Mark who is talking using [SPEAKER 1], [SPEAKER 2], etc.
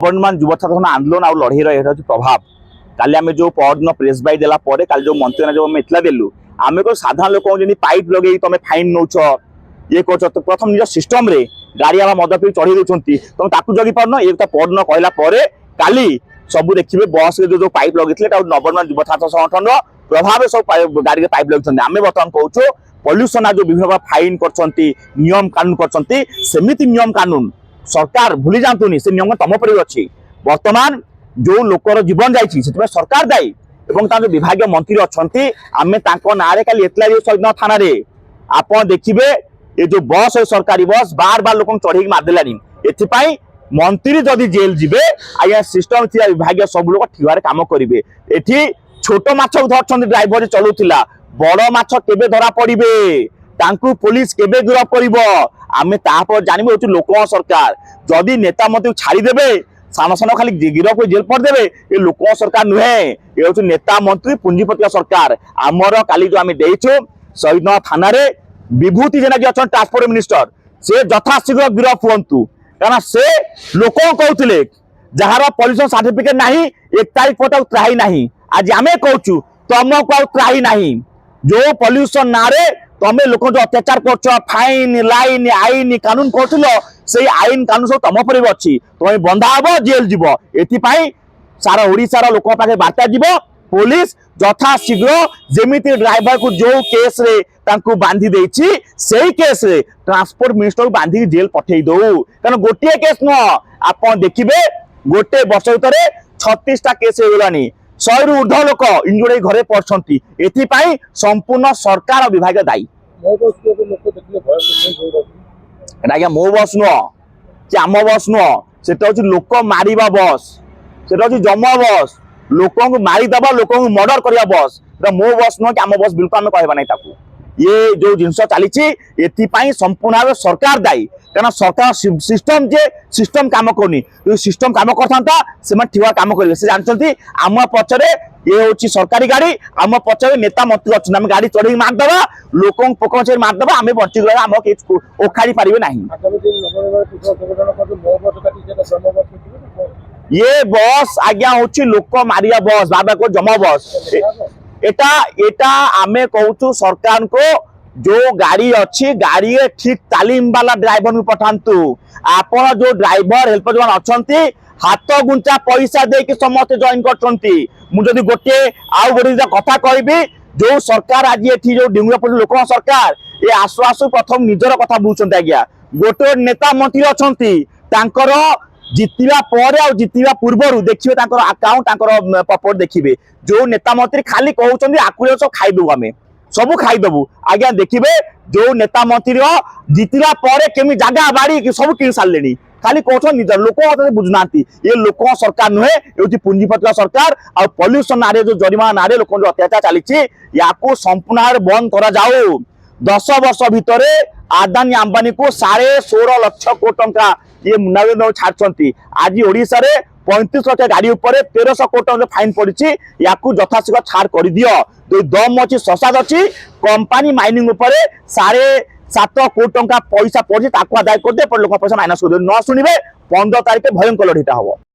[SPEAKER 1] ବର୍ତ୍ତମାନ ଯୁବ ଛାତ୍ର ଆନ୍ଦୋଳନ ଆଉ ଲଢ଼େଇର ଏଇଟା ହେଉଛି ପ୍ରଭାବ। କାଲି ଆମେ ଯେଉଁ ପରଦିନ ପ୍ରେସ୍ ବାଇ ଦେଲା ପରେ କାଲି ଯେଉଁ ମନ୍ତ୍ରୀମାନେ ଯେଉଁ ଆମେ ଏତଲା ଦେଲୁ, ଆମେ କ'ଣ ସାଧାରଣ ଲୋକଙ୍କୁ ଯେମିତି ପାଇପ୍ ଲଗେଇ ତମେ ଫାଇନ୍ ନେଉଛ ଇଏ କରୁଛ, ପ୍ରଥମ ନିଜ ସିଷ୍ଟମରେ ଗାଡ଼ିଆବା ମଦ ପିଇ ଚଢ଼େଇ ଦେଉଛନ୍ତି, ତମେ ତାକୁ ଜଗି ପାରୁନ। ଏ କଥା ପରଦିନ କହିଲା ପରେ କାଲି ସବୁ ଦେଖିବେ ବସ୍ରେ ଯେଉଁ ପାଇପ୍ ଲଗେଇଥିଲେ ଏଟା ନବନିର୍ମାଣ ଯୁବ ଛାତ୍ର ସଂଗଠନର ପ୍ରଭାବରେ ସବୁ ଗାଡ଼ିରେ ପାଇପ୍ ଲଗେଇଛନ୍ତି। ଆମେ ବର୍ତ୍ତମାନ କହୁଛୁ ପଲ୍ୟୁସନ ଯେଉଁ ବିଭିନ୍ନ ପ୍ରକାର ଫାଇନ୍ କରୁଛନ୍ତି, ନିୟମ କାନୁନ କରୁଛନ୍ତି, ସେମିତି ନିୟମ କାନୁନ सरकार भूली जातुनि से नियम तम पर अच्छी। बर्तमान जो लोकर जीवन जाइए से सरकार दायी और विभाग मंत्री अच्छा आम ना एतला शहीद थाना आप देखिए ये जो बस है सरकारी बस बार बार लोक चढ़े मारदेलानी। एपाई मंत्री जदि जेल जीवे आज्ञा सिस्टम थी विभाग सब लोग ठीक भाव कम करेंगे। ये छोट माछ धरछन ड्राइवर चलूला बड़ माछ केबे धरा पड़े तांकु पुलिस केबे गिरफ करिवो आमे तापर जानिबो होची लोक सरकार। जदि नेता मंत्री छाड़ीदेवे सान सान खाली गिरफ जेल पड़ देवे ये लोक सरकार नुहे, ये होची नेता मंत्री पुंजीपति सरकार। आमर काली जो आमे देइछु शहीद थाना रे विभूति जेना अच्छा ट्रांसपोर्ट मिनिस्टर से यथाशीघ्र गिरफ हुंतु कारण से लोक कहते जार पॉल्यूशन सर्टिफिकेट नहीं 1 तारीख पर त्राही नहीं। आज आमे कहूँ तुमको त्राही नहीं जो पॉल्यूशन ना रे तमें लोक जो अत्याचार कर फाइन लाइन आईन कानून कर से आईन कानून सब तुम पर अच्छी तुम बंधा हम जेल जीव। एपाई सारा ओडिशार लोक पाखे बार्ता जीव पुलिस यथा शीघ्र जेमिति ड्राइवर को जो केस रे तांकु बांधी देछि सेही केस रे ट्रांसपोर्ट मिनिस्टर को बांधी जेल पठेई दो कारण गोटे केस न आप देखिए गोटे वर्ष भीतर 36 टा केस हो गलानी 100 रु ऊर्ध्व लोक इंजुरी घरे पड़छंती। एथिपाई संपूर्ण सरकार और विभाग दायी। आज्ञा मो बस नुह कि आम बस नुह से लोक मारिबा बस से जम बस लोक मारिदेवा लोक मर्डर करवा बस मो बस नुह कि आम बस बिल्कुल आम कहवा ना ताकू। ये जो जिनस चली संपूर्ण भाव सरकार दायी कारण सरकार सिस्टम जे सिस्टम काम करनी जो सिस्टम काम करता से ठीक काम करेंगे से जानते आम पचरे ये हूँ सरकारी गाड़ी आम पचरे नेता मंत्री अच्छे आम गाड़ी चढ़ी मारदेवा लोक पोक मारदेवा आम बची गला आम ओखाड़ी पारे ना। ये बस आज्ञा हूँ लोक मारिया बस बाबा को जमा बस एटा एटा आमे कहूँ सरकार को जो गाड़ी अच्छी गाड़ी ठीक तालीम वाला ड्राइवर भी पठातु। आपण जो ड्राइवर हेल्पर जो अच्छा हाथ गुंचा पैसा देके समस्त जॉइन कर गोटे आउ गोटे कथा कहबी जो सरकार आज ये जो डिंगुआ लोक सरकार ये आसु आसु प्रथम निजर कथा बुझुंट। आज्ञा गोटे नेता मंत्री अच्छा जितिबा परे और जितिबा पूर्व देखिए अकाउंट पपर देखिए जो नेता मंत्री खाली कहते आकुल सब खाईदू आम सब खाईदेबू। आज्ञा देखिए जो नेता मंत्री जितिबा परे केमी जगह बाड़ी सब किन सारे खाली कहते निज लोक बुझुना ये लोक सरकार नुहे ये पुंजीपति सरकार और पॉल्यूशन ना जो जरिमाना ना लोक जो अत्याचार चली या संपूर्ण बंद करा जाऊ। 10 वर्ष भितर आदानी अंबानी को 16.5 लाख कोटी टंका ये मुनाफा छाड़ती। आज ओडिशा रे 35 लाख गाड़ी उपर 1300 कोटी टंका फाइन पड़ी या यथाशीघ्र छाड़ कर दियो। जो दम अच्छी ससाद अच्छी कंपानी माइनिंग उपर 7.5 कोटी टंका पैसा पड़ी आदाय कर दे लोक पैसा माइनस कर न शुणे 15 तारीख भयंकर लड़ीटा हम।